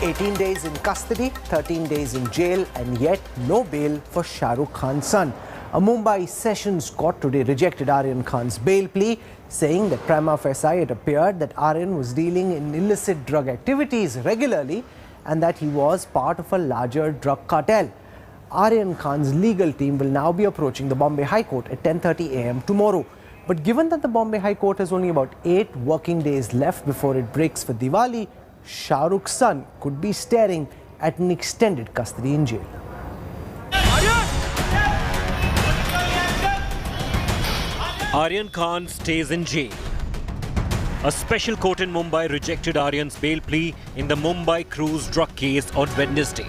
18 days in custody, 13 days in jail, and yet no bail for Shah Rukh Khan's son. A Mumbai Sessions Court today rejected Aryan Khan's bail plea, saying that prima facie it appeared that Aryan was dealing in illicit drug activities regularly and that he was part of a larger drug cartel. Aryan Khan's legal team will now be approaching the Bombay High Court at 10:30 a.m. tomorrow. But given that the Bombay High Court has only about 8 working days left before it breaks for Diwali, Shah Rukh's son could be staring at an extended custody in jail. Aryan Khan stays in jail. A special court in Mumbai rejected Aryan's bail plea in the Mumbai Cruise drug case on Wednesday.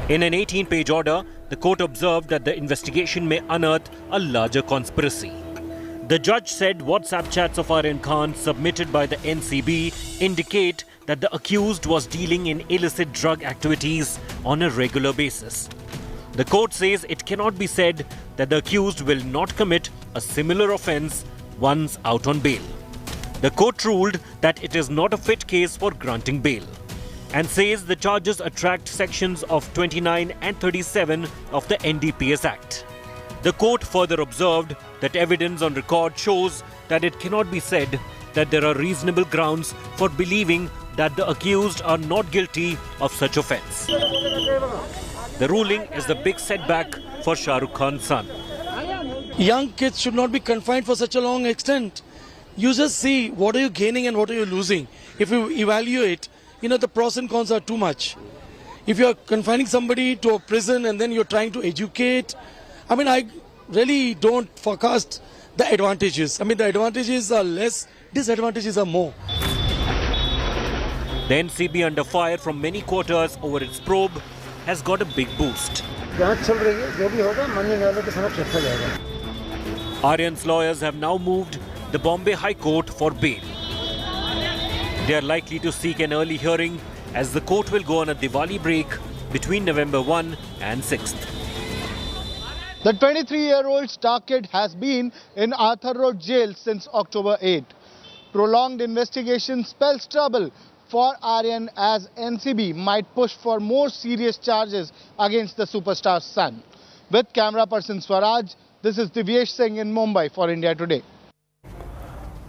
In an 18-page order, the court observed that the investigation may unearth a larger conspiracy. The judge said WhatsApp chats of Aryan Khan submitted by the NCB indicate that the accused was dealing in illicit drug activities on a regular basis. The court says it cannot be said that the accused will not commit a similar offence once out on bail. The court ruled that it is not a fit case for granting bail and says the charges attract sections of 29 and 37 of the NDPS Act. The court further observed that evidence on record shows that it cannot be said that there are reasonable grounds for believing that the accused are not guilty of such offence. The ruling is the big setback for Shah Rukh Khan's son. Young kids should not be confined for such a long extent. You just see what are you gaining and what are you losing. If you evaluate, the pros and cons are too much. If you are confining somebody to a prison and then you're trying to educate, I really don't forecast the advantages. The advantages are less, disadvantages are more. The NCB, under fire from many quarters over its probe, has got a big boost. Aryan's lawyers have now moved the Bombay High Court for bail. They are likely to seek an early hearing as the court will go on a Diwali break between November 1 and 6th. The 23-year-old star kid has been in Arthur Road jail since October 8. Prolonged investigation spells trouble for Aryan as NCB might push for more serious charges against the superstar's son. With camera person Swaraj, this is Divyesh Singh in Mumbai for India Today.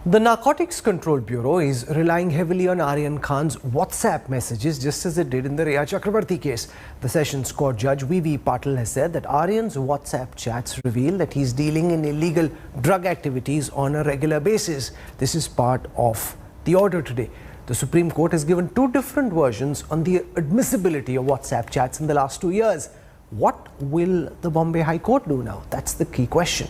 The Narcotics Control Bureau is relying heavily on Aryan Khan's WhatsApp messages, just as it did in the Rhea Chakrabarti case. The Sessions Court Judge V.V. Patil has said that Aryan's WhatsApp chats reveal that he's dealing in illegal drug activities on a regular basis. This is part of the order today. The Supreme Court has given 2 different versions on the admissibility of WhatsApp chats in the last 2 years. What will the Bombay High Court do now? That's the key question.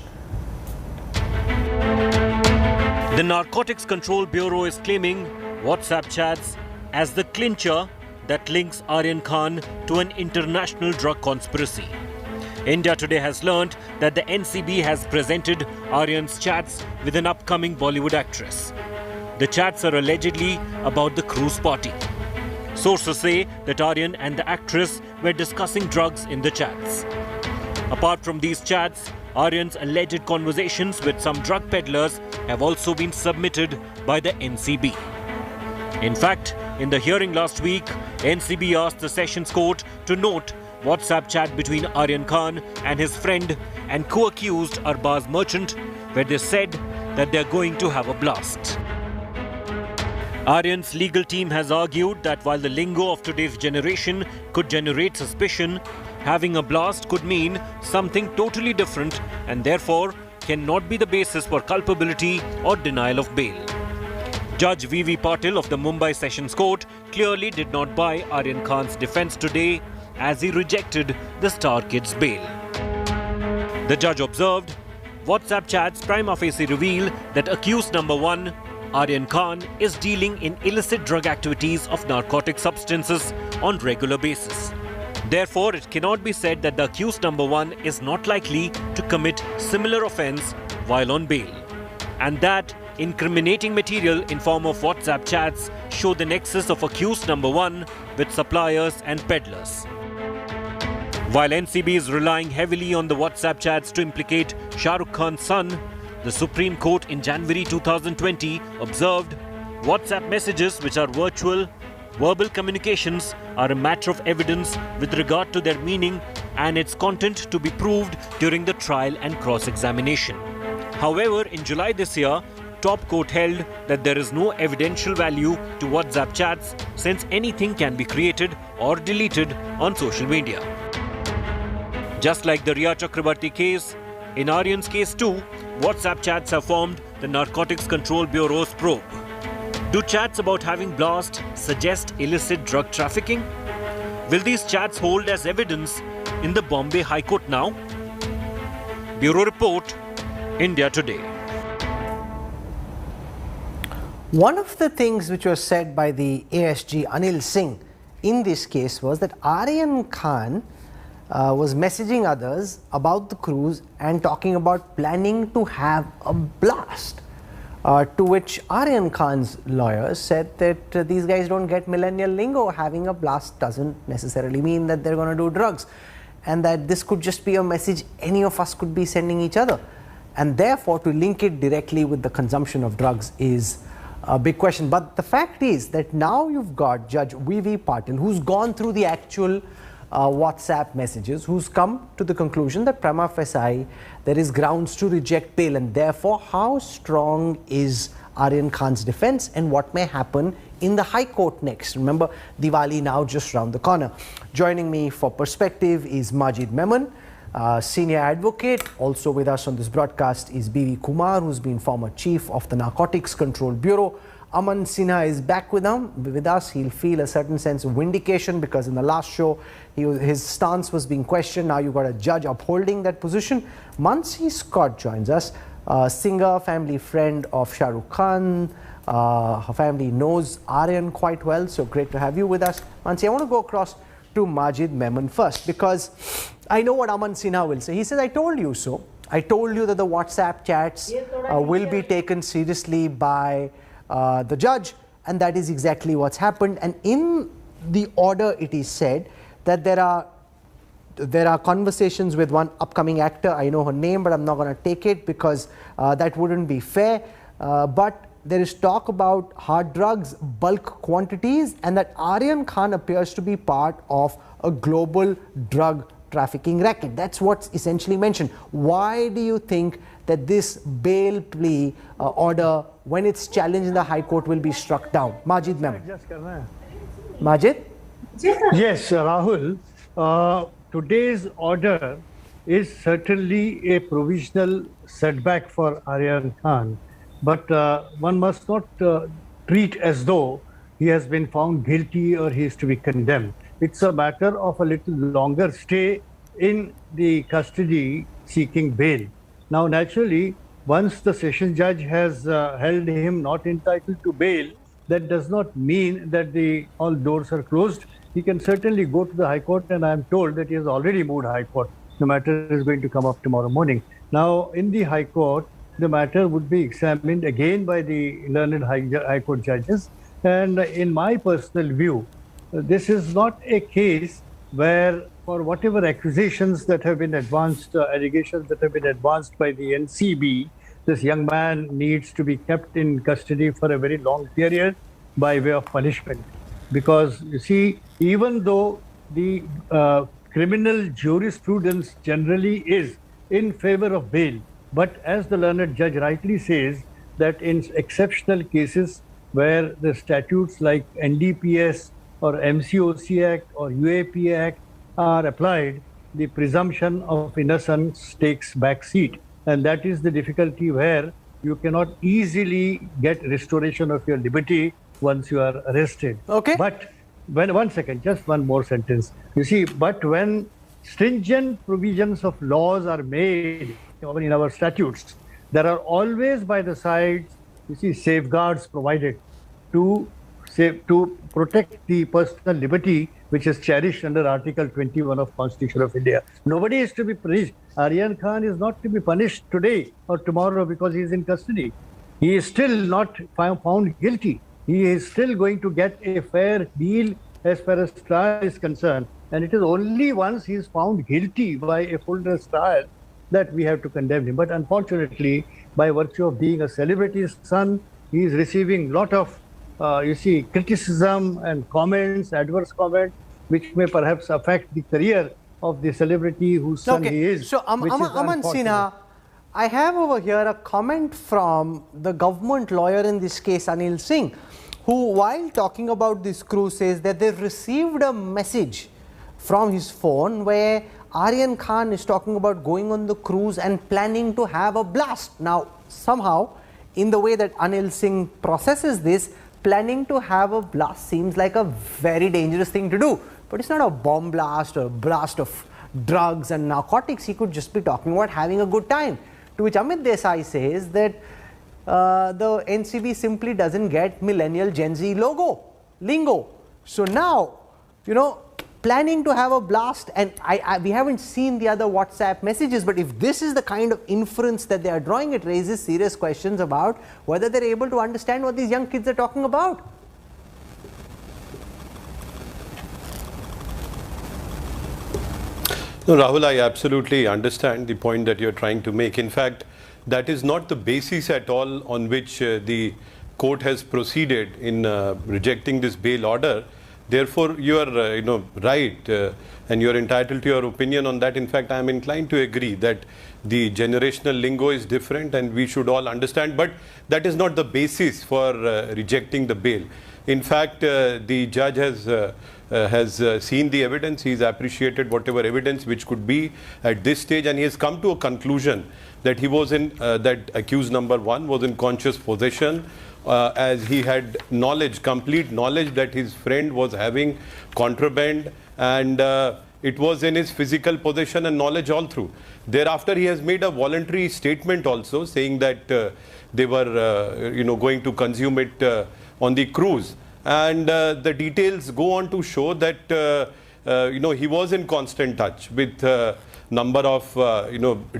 The Narcotics Control Bureau is claiming WhatsApp chats as the clincher that links Aryan Khan to an international drug conspiracy. India Today has learnt that the NCB has presented Aryan's chats with an upcoming Bollywood actress. The chats are allegedly about the cruise party. Sources say that Aryan and the actress were discussing drugs in the chats. Apart from these chats, Aryan's alleged conversations with some drug peddlers have also been submitted by the NCB. In fact, in the hearing last week, NCB asked the Sessions Court to note WhatsApp chat between Aryan Khan and his friend and co-accused Arbaz Merchant, where they said that they are going to have a blast. Aryan's legal team has argued that while the lingo of today's generation could generate suspicion, having a blast could mean something totally different and therefore cannot be the basis for culpability or denial of bail. Judge V.V. Patil of the Mumbai Sessions Court clearly did not buy Aryan Khan's defense today as he rejected the star kid's bail. The judge observed, WhatsApp chats prima facie reveal that accused number 1, Aryan Khan, is dealing in illicit drug activities of narcotic substances on regular basis. Therefore, it cannot be said that the accused number 1 is not likely to commit similar offence while on bail, and that incriminating material in form of WhatsApp chats show the nexus of accused number 1 with suppliers and peddlers. While NCB is relying heavily on the WhatsApp chats to implicate Shah Rukh Khan's son, the Supreme Court in January 2020 observed WhatsApp messages which are virtual, Verbal communications are a matter of evidence with regard to their meaning and its content to be proved during the trial and cross-examination. However, in July this year, Top Court held that there is no evidential value to WhatsApp chats since anything can be created or deleted on social media. Just like the Riya Chakrabarti case, in Aryan's case too, WhatsApp chats have formed the Narcotics Control Bureau's probe. Do chats about having blast suggest illicit drug trafficking? Will these chats hold as evidence in the Bombay High Court now? Bureau Report, India Today. One of the things which was said by the ASG Anil Singh in this case was that Aryan Khan was messaging others about the cruise and talking about planning to have a blast. To which Aryan Khan's lawyers said that these guys don't get millennial lingo. Having a blast doesn't necessarily mean that they're going to do drugs, and that this could just be a message any of us could be sending each other. And therefore, to link it directly with the consumption of drugs is a big question. But the fact is that now you've got Judge V.V. Patil, who's gone through the actual WhatsApp messages, who's come to the conclusion that prima facie there is grounds to reject bail, and therefore how strong is Aryan Khan's defense and what may happen in the High Court next. Remember, Diwali now just round the corner. Joining me for perspective is Majid Memon, senior advocate. Also with us on this broadcast is B.V. Kumar, who's been former chief of the Narcotics Control Bureau. Aman Sinha is back with us. He'll feel a certain sense of vindication because in the last show his stance was being questioned. Now you've got a judge upholding that position. Mansi Scott joins us, singer, family friend of Shah Rukh Khan. Her family knows Aryan quite well, so great to have you with us. Mansi, I want to go across to Majid Memon first because I know what Aman Sinha will say. He says, I told you so. I told you that the WhatsApp chats will be taken seriously by the judge, and that is exactly what's happened. And in the order it is said that there are conversations with one upcoming actor. I know her name, but I'm not going to take it because that wouldn't be fair. But there is talk about hard drugs, bulk quantities, and that Aryan Khan appears to be part of a global drug trafficking racket. That's what's essentially mentioned. Why do you think that this bail plea order, when it's challenged in the High Court, will be struck down? Majid Memon. Majid? Yes, Rahul. Today's order is certainly a provisional setback for Aryan Khan, but one must not treat as though he has been found guilty or he is to be condemned. It's a matter of a little longer stay in the custody seeking bail. Now, naturally, once the session judge has held him not entitled to bail, that does not mean that all doors are closed. He can certainly go to the High Court, and I am told that he has already moved High Court. The matter is going to come up tomorrow morning. Now, in the High Court, the matter would be examined again by the learned High Court judges. And in my personal view, this is not a case where, for whatever accusations that have been advanced, allegations that have been advanced by the NCB, this young man needs to be kept in custody for a very long period by way of punishment. Because, you see, even though the criminal jurisprudence generally is in favor of bail, but as the learned judge rightly says, that in exceptional cases where the statutes like NDPS or MCOC Act or UAP Act are applied, the presumption of innocence takes back seat. And that is the difficulty where you cannot easily get restoration of your liberty once you are arrested. Okay. But one second, just one more sentence. You see, but when stringent provisions of laws are made in our statutes, there are always by the sides, you see, safeguards provided to protect the personal liberty which is cherished under Article 21 of Constitution of India. Nobody is to be punished. Aryan Khan is not to be punished today or tomorrow because he is in custody. He is still not found guilty. He is still going to get a fair deal as far as trial is concerned. And it is only once he is found guilty by a full-dress trial that we have to condemn him. But unfortunately, by virtue of being a celebrity's son, he is receiving a lot of you see, criticism and comments, adverse comment, which may perhaps affect the career of the celebrity whose son he is. So, Aman Sinha, I have over here a comment from the government lawyer in this case, Anil Singh, who, while talking about this cruise, says that they've received a message from his phone where Aryan Khan is talking about going on the cruise and planning to have a blast. Now, somehow, in the way that Anil Singh processes this, planning to have a blast seems like a very dangerous thing to do. But it's not a bomb blast or a blast of drugs and narcotics. He could just be talking about having a good time. To which Amit Desai says that the NCB simply doesn't get millennial Gen Z lingo. So now, you know, planning to have a blast, and we haven't seen the other WhatsApp messages, but if this is the kind of inference that they are drawing, it raises serious questions about whether they're able to understand what these young kids are talking about. No, Rahul, I absolutely understand the point that you're trying to make. In fact, that is not the basis at all on which the court has proceeded in rejecting this bail order. Therefore, you are right, and you are entitled to your opinion on that. In fact, I am inclined to agree that the generational lingo is different and we should all understand, but that is not the basis for rejecting the bail. In fact, the judge has seen the evidence, he's appreciated whatever evidence which could be at this stage, and he has come to a conclusion that he was in, that accused number 1 was in conscious possession, as he had knowledge, complete knowledge that his friend was having contraband, and it was in his physical possession and knowledge all through. Thereafter, he has made a voluntary statement also saying that they were going to consume it on the cruise. And the details go on to show that he was in constant touch with number of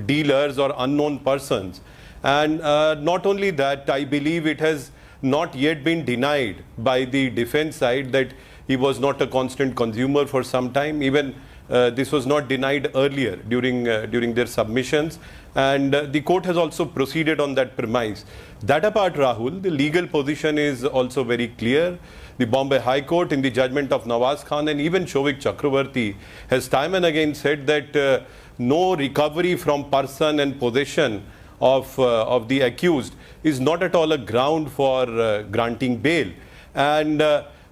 dealers or unknown persons. And not only that, I believe it has not yet been denied by the defense side that he was not a constant consumer for some time. Even this was not denied earlier during their submissions, and the court has also proceeded on that premise. That apart, Rahul, the legal position is also very clear. The Bombay High Court, in the judgment of Nawaz Khan and even Shovik Chakravarti, has time and again said that no recovery from person and possession of the accused is not at all a ground for granting bail. And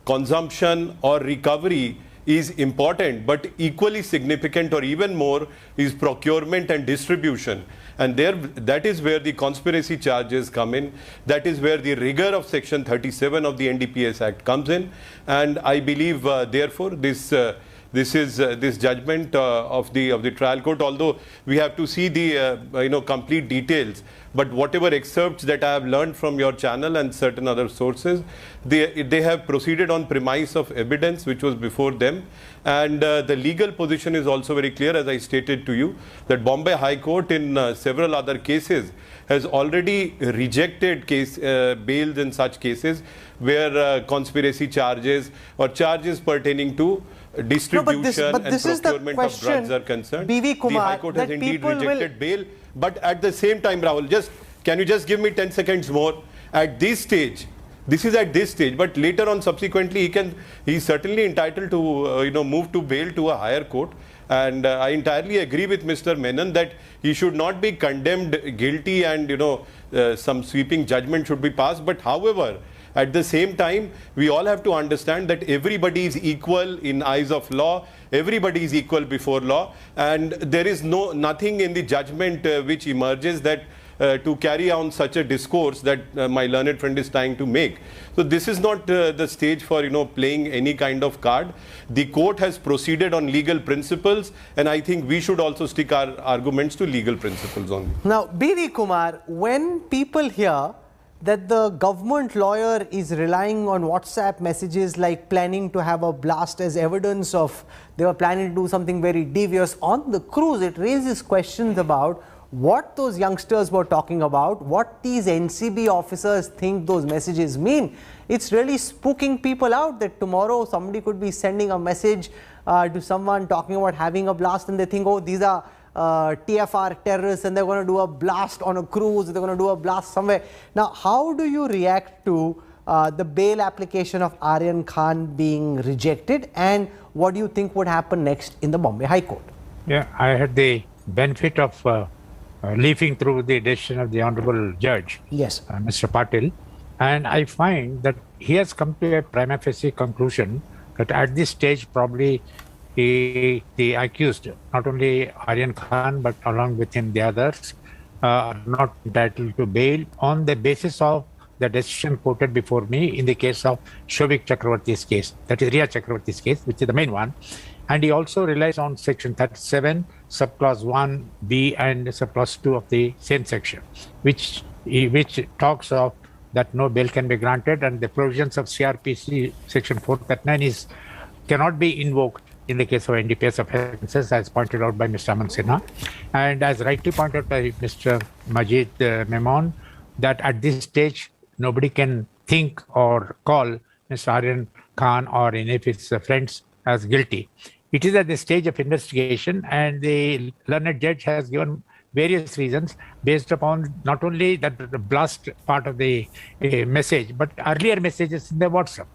consumption or recovery is important, but equally significant or even more is procurement and distribution. And that is where the conspiracy charges come in. That is where the rigor of Section 37 of the NDPS Act comes in. And I believe, therefore, this judgment of the trial court, although we have to see the complete details, but whatever excerpts that I have learned from your channel and certain other sources, they have proceeded on premise of evidence which was before them. And the legal position is also very clear, as I stated to you, that Bombay High Court in several other cases has already rejected bails in such cases where conspiracy charges or charges pertaining to distribution and procurement of drugs are concerned. B.V. Kumar, the High Court has indeed rejected bail. But at the same time, Rahul, can you just give me 10 seconds more? At this stage, this is at this stage, but later on subsequently he's certainly entitled to move to bail to a higher court. And I entirely agree with Mr. Menon that he should not be condemned guilty and some sweeping judgment should be passed. But however, at the same time, we all have to understand that everybody is equal in eyes of law. Everybody is equal before law, and there is nothing in the judgment which emerges that to carry on such a discourse that my learned friend is trying to make. So this is not the stage for playing any kind of card. The court has proceeded on legal principles, and I think we should also stick our arguments to legal principles only. Now, B.V. Kumar, when people hear that the government lawyer is relying on WhatsApp messages like planning to have a blast as evidence of they were planning to do something very devious on the cruise, it raises questions about what those youngsters were talking about, what these NCB officers think those messages mean. It's really spooking people out that tomorrow somebody could be sending a message to someone talking about having a blast, and they think, oh, these are TFR terrorists and they're going to do a blast on a cruise, they're going to do a blast somewhere. Now, how do you react to the bail application of Aryan Khan being rejected, and what do you think would happen next in the Bombay High Court? Yeah, I had the benefit of leafing through the decision of the Honorable Judge, Yes. Mr. Patil, and I find that he has come to a prima facie conclusion that at this stage probably the accused, not only Aryan Khan but along with him the others, are not entitled to bail on the basis of the decision quoted before me in the case of Shobhik Chakravarti's case, that is Riya Chakravarti's case, which is the main one. And he also relies on section 37, subclause 1B and subclause 2 of the same section, which talks of that no bail can be granted, and the provisions of CRPC section 439 cannot be invoked in the case of NDPS offences, as pointed out by Mr. Aman Sinha. And as rightly pointed out by Mr. Majid Memon, that at this stage, nobody can think or call Mr. Aryan Khan or any of his friends as guilty. It is at the stage of investigation, and the learned judge has given various reasons based upon not only the blast part of the message, but earlier messages in the WhatsApp.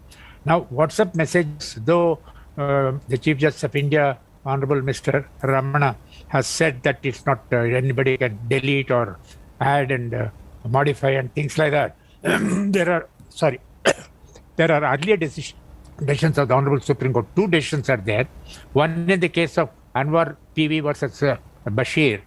Now, WhatsApp messages, though the Chief Justice of India, Honorable Mr. Ramana, has said that it's not anybody can delete or add and modify and things like that. There are earlier decisions of the Honorable Supreme Court. Two decisions are there. One in the case of Anwar PV versus Bashir,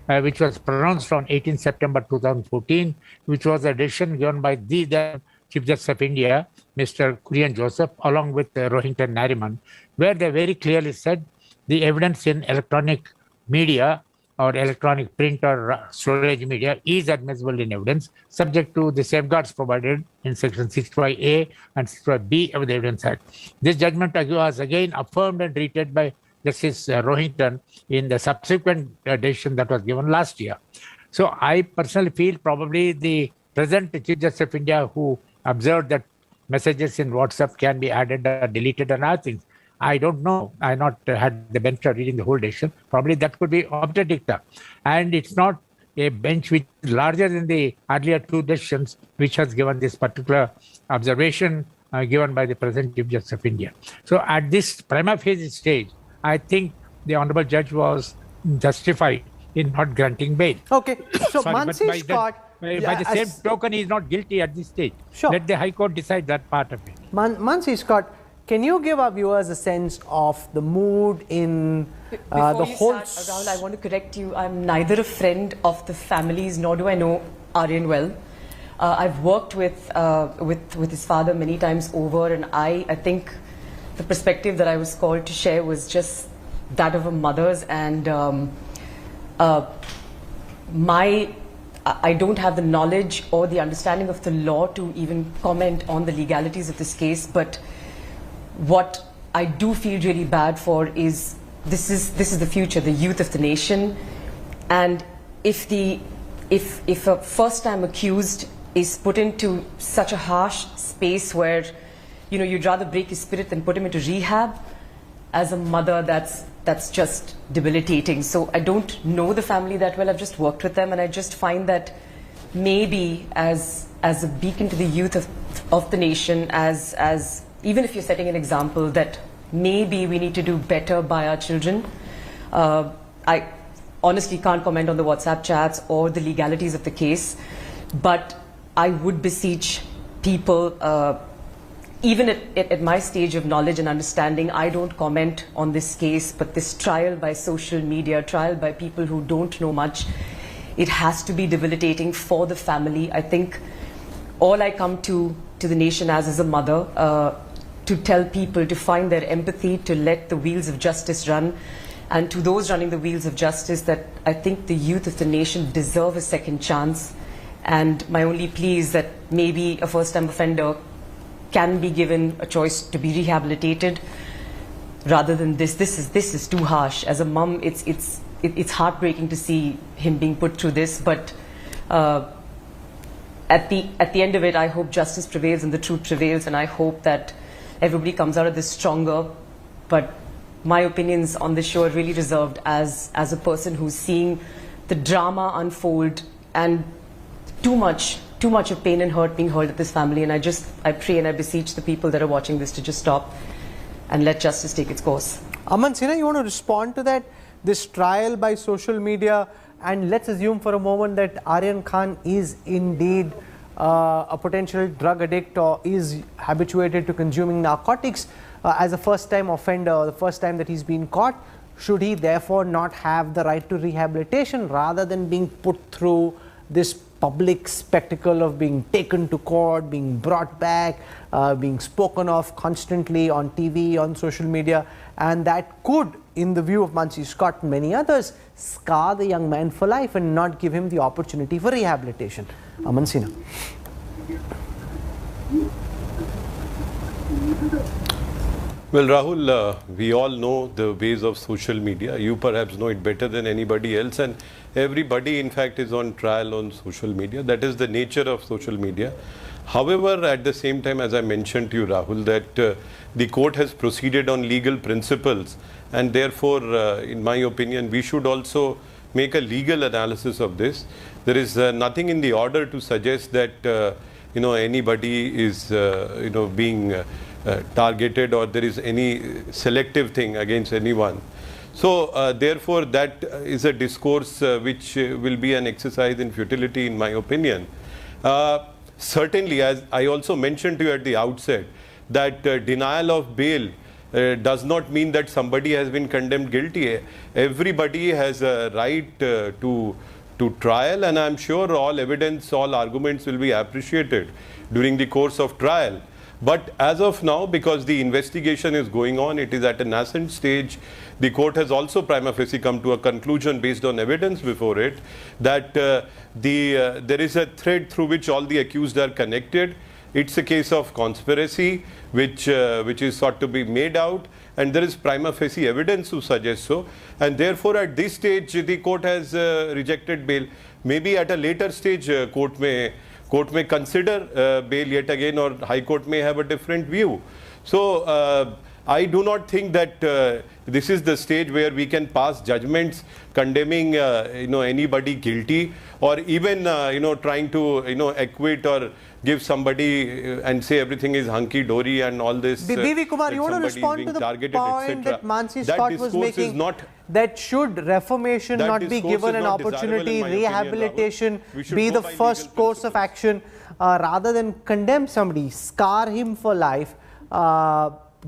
which was pronounced on 18 September 2014, which was a decision given by the Chief Justice of India, Mr. Kurian Joseph, along with Rohinton Nariman, where they very clearly said the evidence in electronic media or electronic print or storage media is admissible in evidence, subject to the safeguards provided in section 65A and 65B of the Evidence Act. This judgment was again affirmed and reiterated by Justice Rohinton in the subsequent decision that was given last year. So I personally feel probably the present Chief Justice of India, who observed that messages in WhatsApp can be added or deleted and other things, I don't know. I not had the benefit of reading the whole decision. Probably that could be obter dicta. And it's not a bench which is larger than the earlier two decisions, which has given this particular observation given by the present Chief Justice of India. So at this prima facie stage, I think the Honorable Judge was justified in not granting bail. Okay, so Sorry, Mansi Scott... by the same token, he is not guilty at this stage. Sure. Let the High Court decide that part of it. Mansi Scott, can you give our viewers a sense of the mood in the whole... Rahul, I want to correct you. I'm neither a friend of the families, nor do I know Aryan well. I've worked with his father many times over, and I think the perspective that I was called to share was just that of a mother's, and I don't have the knowledge or the understanding of the law to even comment on the legalities of this case, but what I do feel really bad for is this is the future, the youth of the nation, and if a first-time accused is put into such a harsh space where you'd rather break his spirit than put him into rehab, as a mother, that's just debilitating. So I don't know the family that well. I've just worked with them, and I just find that maybe as a beacon to the youth of the nation, as even if you're setting an example, that maybe we need to do better by our children. I honestly can't comment on the WhatsApp chats or the legalities of the case, but I would beseech people, even at my stage of knowledge and understanding, I don't comment on this case, but this trial by social media, trial by people who don't know much, it has to be debilitating for the family. I think all I come to the nation as is a mother, to tell people to find their empathy, to let the wheels of justice run, and to those running the wheels of justice, that I think the youth of the nation deserve a second chance. And my only plea is that maybe a first-time offender can be given a choice to be rehabilitated rather than this. This is too harsh. As a mum, it's heartbreaking to see him being put through this, but at the end of it, I hope justice prevails and the truth prevails, and I hope that everybody comes out of this stronger. But my opinions on this show are really reserved as a person who's seeing the drama unfold, and too much too much of pain and hurt being hurled at this family, and I pray and I beseech the people that are watching this to just stop and let justice take its course. Aman Sinha, you want to respond to that? This trial by social media, and let's assume for a moment that Aryan Khan is indeed a potential drug addict or is habituated to consuming narcotics as a first-time offender, the first time that he's been caught. Should he therefore not have the right to rehabilitation rather than being put through this public spectacle of being taken to court, being brought back, being spoken of constantly on TV, on social media, and that could, in the view of Mansi Scott and many others, scar the young man for life and not give him the opportunity for rehabilitation. Aman Sinha. Well, Rahul, we all know the ways of social media. You perhaps know it better than anybody else, and everybody in fact is on trial on social media. That is the nature of social media. However, at the same time, as I mentioned to you, Rahul, that the court has proceeded on legal principles, and therefore, in my opinion, we should also make a legal analysis of this. There is nothing in the order to suggest that anybody is being targeted, or there is any selective thing against anyone. So therefore that is a discourse which will be an exercise in futility, in my opinion. Certainly, as I also mentioned to you at the outset, that denial of bail does not mean that somebody has been condemned guilty. Everybody has a right to trial, and I'm sure all evidence, all arguments will be appreciated during the course of trial. But as of now, because the investigation is going on, it is at a nascent stage, the court has also prima facie come to a conclusion based on evidence before it that there is a thread through which all the accused are connected. It's a case of conspiracy which is sought to be made out, and there is prima facie evidence to suggest so. And therefore, at this stage, the court has rejected bail. Maybe at a later stage, court may consider bail yet again, or High Court may have a different view. So I do not think that this is the stage where we can pass judgments condemning anybody guilty, or even trying to acquit or give somebody and say everything is hunky dory and all this. B.V. Kumar, you want to respond to the point that Mansi Scott was making, that should reformation not be given an opportunity, rehabilitation be the first course of action, rather than condemn somebody, scar him for life,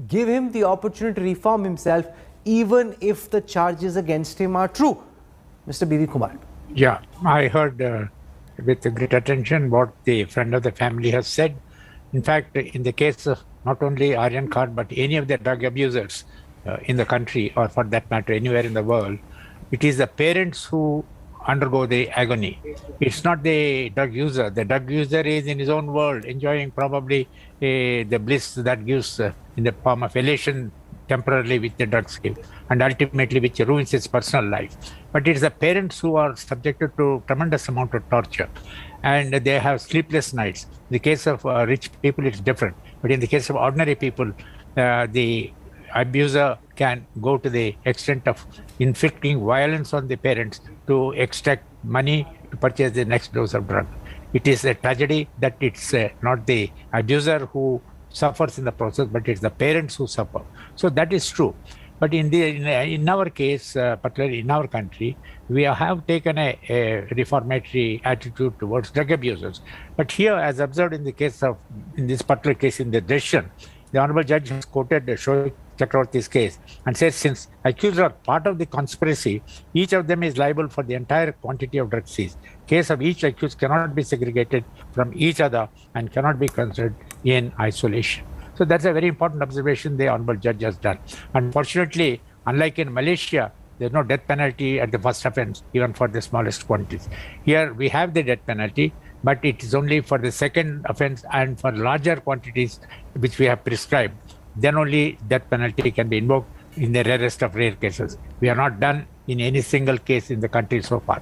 give him the opportunity to reform himself, even if the charges against him are true? Mr. B.V. Kumar. Yeah, I heard with great attention what the friend of the family has said. In fact, in the case of not only Aryan Khan, but any of the drug abusers in the country, or for that matter anywhere in the world, it is the parents who undergo the agony. It's not the drug user. The drug user is in his own world, enjoying probably the bliss that gives in the form of elation temporarily with the drugs give, and ultimately which ruins his personal life. But it is the parents who are subjected to tremendous amount of torture, and they have sleepless nights. In the case of rich people, it's different. But in the case of ordinary people, the abuser can go to the extent of inflicting violence on the parents to extract money to purchase the next dose of drug. It is a tragedy that it's not the abuser who suffers in the process, but it's the parents who suffer. So that is true. But in our case, particularly in our country, we have taken a reformatory attitude towards drug abusers. But here, as observed in this particular case in the decision, the Honorable Judge has quoted Shoaib Chakravarti's case and says, since accused are part of the conspiracy, each of them is liable for the entire quantity of drugs seized. Case of each accused cannot be segregated from each other and cannot be considered in isolation. So that's a very important observation the Honorable Judge has done. Unfortunately, unlike in Malaysia, there's no death penalty at the first offense, even for the smallest quantities. Here we have the death penalty, but it is only for the second offense and for larger quantities which we have prescribed. Then only death penalty can be invoked in the rarest of rare cases. We are not done in any single case in the country so far,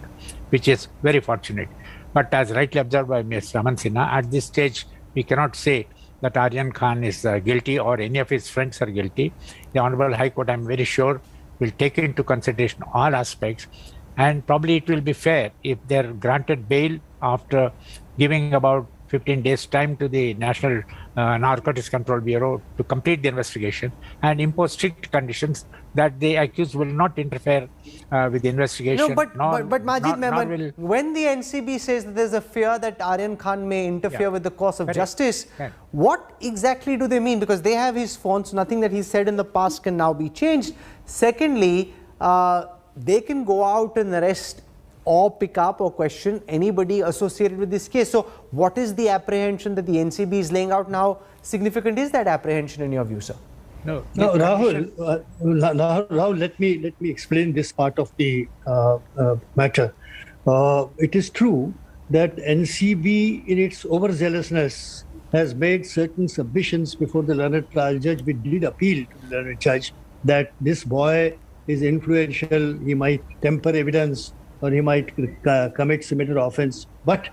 which is very fortunate. But as rightly observed by Mr. Aman Sinha, at this stage, we cannot say that Aryan Khan is guilty or any of his friends are guilty. The Honorable High Court, I'm very sure, will take into consideration all aspects. And probably it will be fair if they're granted bail after giving about 15 days time to the National Narcotics Control Bureau to complete the investigation and impose strict conditions that the accused will not interfere with the investigation. No, but Majid Memon, when the NCB says that there's a fear that Aryan Khan may interfere with the course of justice, what exactly do they mean? Because they have his phones, nothing that he said in the past can now be changed. Secondly, they can go out and arrest or pick up or question anybody associated with this case. So what is the apprehension that the NCB is laying out now? Significant is that apprehension in your view, sir? No, Rahul, let me explain this part of the matter. It is true that NCB, in its overzealousness, has made certain submissions before the learned trial judge. We did appeal to the learned judge that this boy is influential, he might temper evidence, or he might commit similar offense. But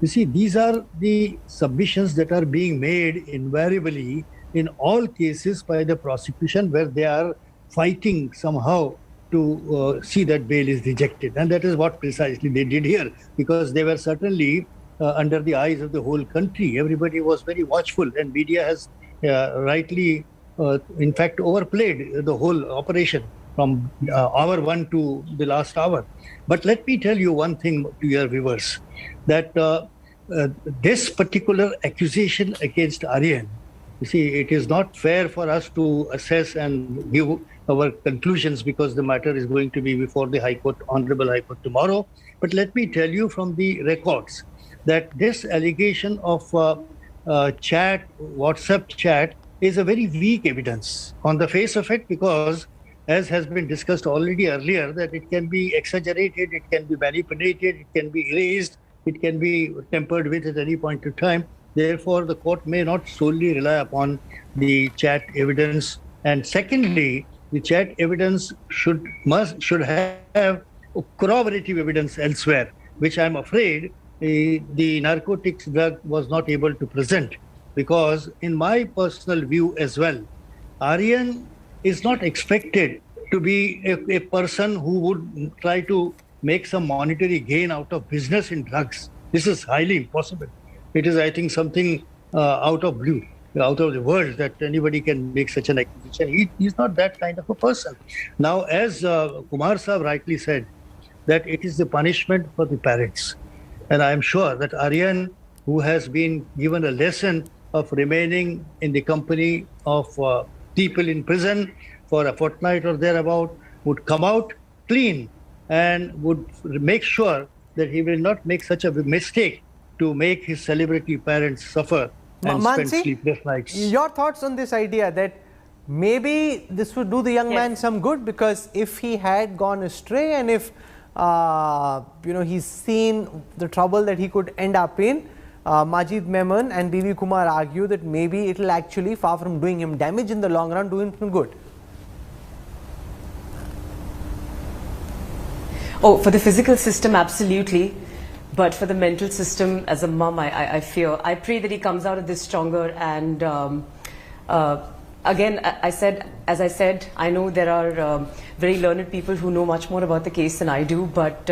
you see, these are the submissions that are being made invariably in all cases by the prosecution where they are fighting somehow to see that bail is rejected. And that is what precisely they did here, because they were certainly under the eyes of the whole country. Everybody was very watchful, and media has rightly, in fact, overplayed the whole operation from hour one to the last hour. But let me tell you one thing to your viewers, that this particular accusation against Aryan, you see, it is not fair for us to assess and give our conclusions because the matter is going to be before the High Court, Honorable High Court tomorrow. But let me tell you from the records that this allegation of WhatsApp chat is a very weak evidence on the face of it, because as has been discussed already earlier, that it can be exaggerated, it can be manipulated, it can be erased, it can be tampered with at any point in time. Therefore, the court may not solely rely upon the chat evidence. And secondly, the chat evidence should have corroborative evidence elsewhere, which I'm afraid the narcotics drug was not able to present. Because in my personal view as well, Aryan is not expected to be a person who would try to make some monetary gain out of business in drugs. This is highly impossible. It is, I think, something out of the world that anybody can make such an accusation. He's not that kind of a person. Now, as Kumar Saab rightly said, that it is the punishment for the parents. And I am sure that Aryan, who has been given a lesson of remaining in the company of people in prison for a fortnight or thereabout, would come out clean and would make sure that he will not make such a mistake to make his celebrity parents suffer and spend sleepless nights. Your thoughts on this idea that maybe this would do the young man some good, because if he had gone astray and if he's seen the trouble that he could end up in, Majid Memon and B.V. Kumar argue that maybe it will actually, far from doing him damage in the long run, do him some good. Oh, for the physical system, absolutely. But for the mental system, as a mum, I fear. I pray that he comes out of this stronger. And again, as I said, I know there are very learned people who know much more about the case than I do, but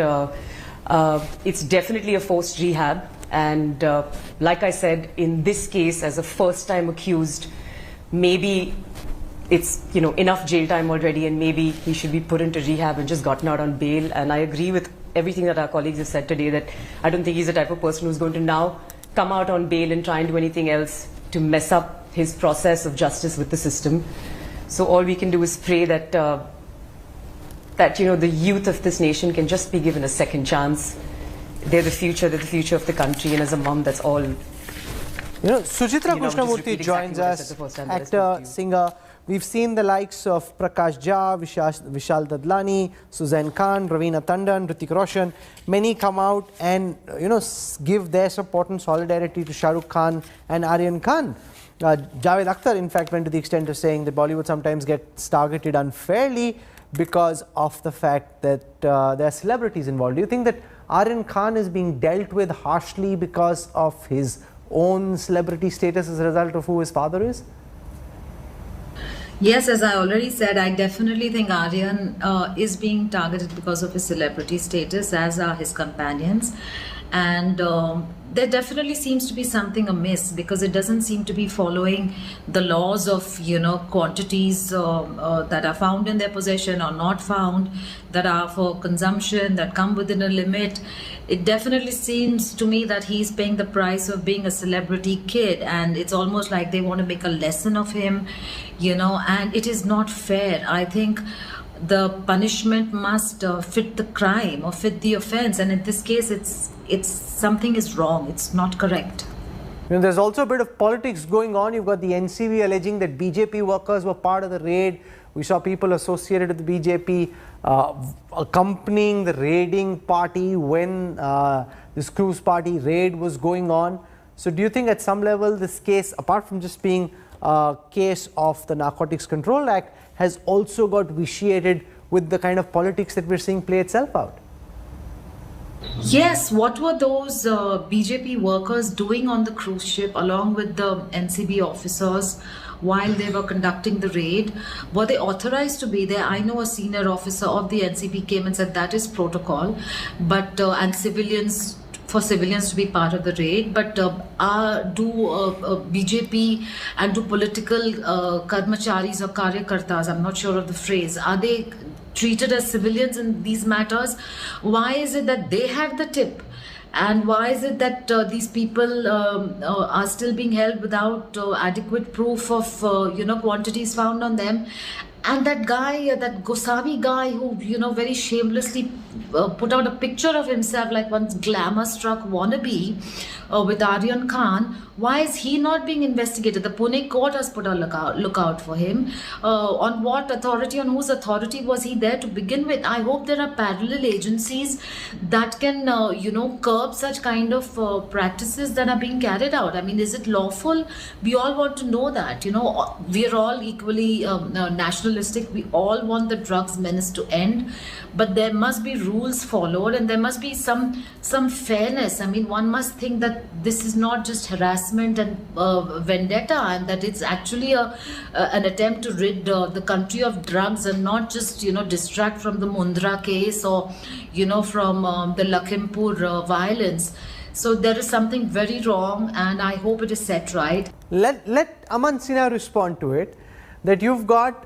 it's definitely a forced rehab. And like I said, in this case, as a first-time accused, maybe it's enough jail time already, and maybe he should be put into rehab and just gotten out on bail. And I agree with everything that our colleagues have said today, that I don't think he's the type of person who's going to now come out on bail and try and do anything else to mess up his process of justice with the system. So all we can do is pray that the youth of this nation can just be given a second chance. They're the future of the country, and as a mom, that's all. Suchitra Krishnamurthy joins us, actor, singer. We've seen the likes of Prakash Jha, Vishal Dadlani, Suzanne Khan, Raveena Tandon, Hrithik Roshan. Many come out and give their support and solidarity to Shah Rukh Khan and Aryan Khan. Javed Akhtar, in fact, went to the extent of saying that Bollywood sometimes gets targeted unfairly because of the fact that there are celebrities involved. Do you think that Aryan Khan is being dealt with harshly because of his own celebrity status as a result of who his father is? Yes, as I already said, I definitely think Aryan is being targeted because of his celebrity status, as are his companions. And there definitely seems to be something amiss, because it doesn't seem to be following the laws of, quantities that are found in their possession or not found, that are for consumption, that come within a limit. It definitely seems to me that he's paying the price of being a celebrity kid, and it's almost like they want to make a lesson of him, and it is not fair. I think the punishment must fit the crime or fit the offense, and in this case it's something is wrong, it's not correct. There's also a bit of politics going on. You've got the NCB alleging that BJP workers were part of the raid. We saw people associated with the BJP accompanying the raiding party when this cruise party raid was going on. So do you think at some level this case, apart from just being a case of the Narcotics Control Act, has also got vitiated with the kind of politics that we're seeing play itself out? Yes, what were those BJP workers doing on the cruise ship along with the NCB officers while they were conducting the raid? Were they authorized to be there? I know a senior officer of the NCB came and said that is protocol, but and for civilians to be part of the raid, but do BJP and do political karmacharis or karyakartas, I'm not sure of the phrase, are they treated as civilians in these matters? Why is it that they had the tip? And why is it that these people are still being held without adequate proof of quantities found on them? And that guy, that Gosavi guy who, very shamelessly put out a picture of himself like one glamour-struck wannabe with Aryan Khan, why is he not being investigated? The Pune court has put a lookout for him. On what authority, on whose authority was he there to begin with? I hope there are parallel agencies that can, curb such kind of practices that are being carried out. I mean, is it lawful? We all want to know that. We are all equally nationalistic. We all want the drugs menace to end, but there must be rules followed, and there must be some fairness. I mean, one must think that this is not just harassment and vendetta, and that it's actually an attempt to rid the country of drugs and not just distract from the Mundra case or from the Lakhimpur violence. So there is something very wrong, and I hope it is set right. Let Aman Sinha respond to it, that you've got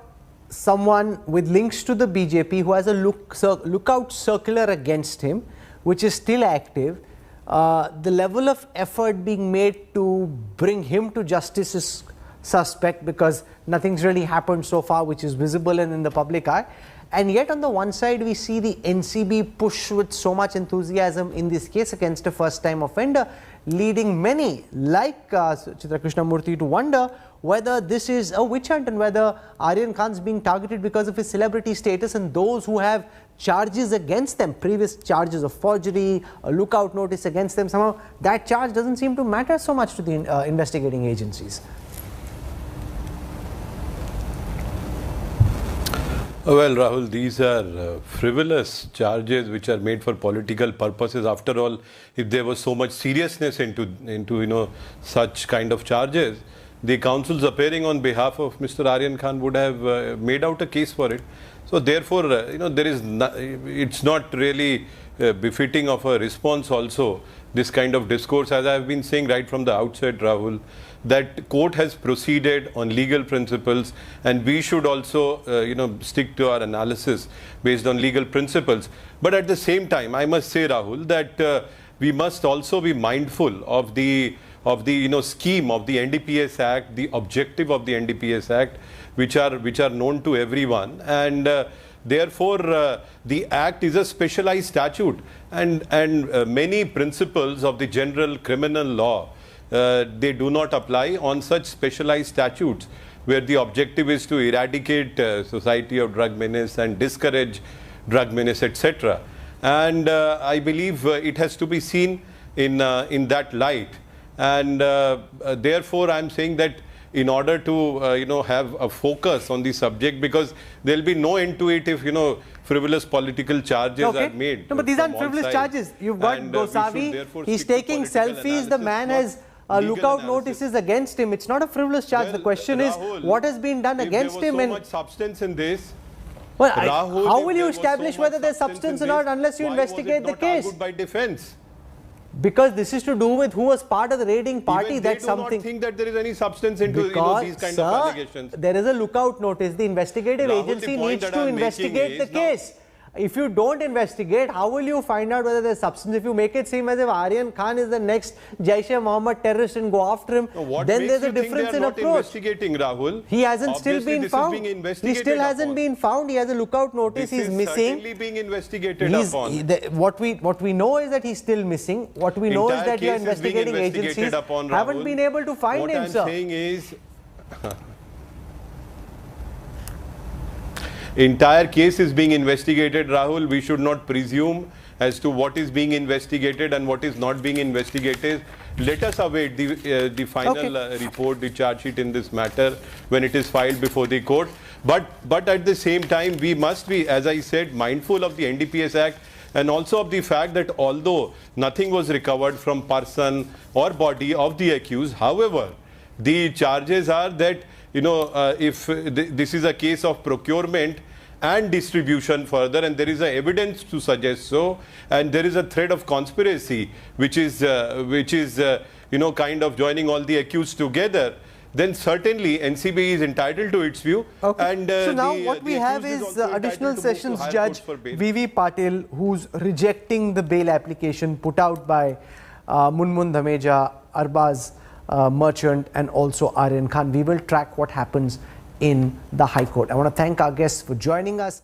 someone with links to the BJP who has a lookout circular against him, which is still active. The level of effort being made to bring him to justice is suspect, because nothing's really happened so far which is visible and in the public eye. And yet on the one side we see the NCB push with so much enthusiasm in this case against a first-time offender, leading many like Chitra Krishnamurthy to wonder whether this is a witch hunt and whether Aryan Khan's being targeted because of his celebrity status, and those who have charges against them, previous charges of forgery, a lookout notice against them, somehow that charge doesn't seem to matter so much to the investigating agencies. Well, Rahul, these are frivolous charges which are made for political purposes. After all, if there was so much seriousness into such kind of charges, the counsels appearing on behalf of Mr. Aryan Khan would have made out a case for it. So therefore, it's not really befitting of a response also, this kind of discourse, as I have been saying right from the outset, Rahul, that court has proceeded on legal principles, and we should also, stick to our analysis based on legal principles. But at the same time, I must say, Rahul, that we must also be mindful of the scheme of the NDPS Act, the objective of the NDPS Act, which are known to everyone, and therefore the Act is a specialized statute, and many principles of the general criminal law they do not apply on such specialized statutes where the objective is to eradicate society of drug menace and discourage drug menace, etc. And I believe it has to be seen in that light. And therefore, I am saying that in order to have a focus on the subject, because there will be no end to it if frivolous political charges are made. No, but these aren't frivolous charges. You've got Gosavi, he's taking selfies, the man has lookout notices against him. It's not a frivolous charge. Well, the question Rahul, is what has been done against him. If there and was so much substance in this, well, Rahul, how will you there was establish so whether much there's substance or not unless you why investigate was it the not case? argued by defense? Because this is to do with who was part of the raiding party. Even That's they do something. not think that there is any substance into these kind of allegations. There is a lookout notice. The investigative Rahul, agency the point needs that to I'm investigate the making is case. If you don't investigate, how will you find out whether there's substance? If you make it seem as if Aryan Khan is the next Jaish-e-Mohammed terrorist and go after him, then there's a difference in approach. Investigating, Rahul? He hasn't still been found. He still hasn't been found. He has a lookout notice. He's missing. Certainly being investigated upon. What we know is that he's still missing. What we know is that your investigating agencies haven't been able to find him, sir. What I'm saying is, entire case is being investigated, Rahul. We should not presume as to what is being investigated and what is not being investigated. Let us await the final report, the charge sheet in this matter when it is filed before the court. But at the same time, we must be, as I said, mindful of the NDPS Act and also of the fact that although nothing was recovered from person or body of the accused, however, the charges are that, if this is a case of procurement and distribution further, and there is a evidence to suggest so, and there is a thread of conspiracy which is kind of joining all the accused together, then certainly NCB is entitled to its view. And so now what we have is Additional Sessions Judge V.V. Patil, who's rejecting the bail application put out by Munmun Dhameja, Arbaz Merchant and also Aryan Khan. We will track what happens in the High Court. I want to thank our guests for joining us.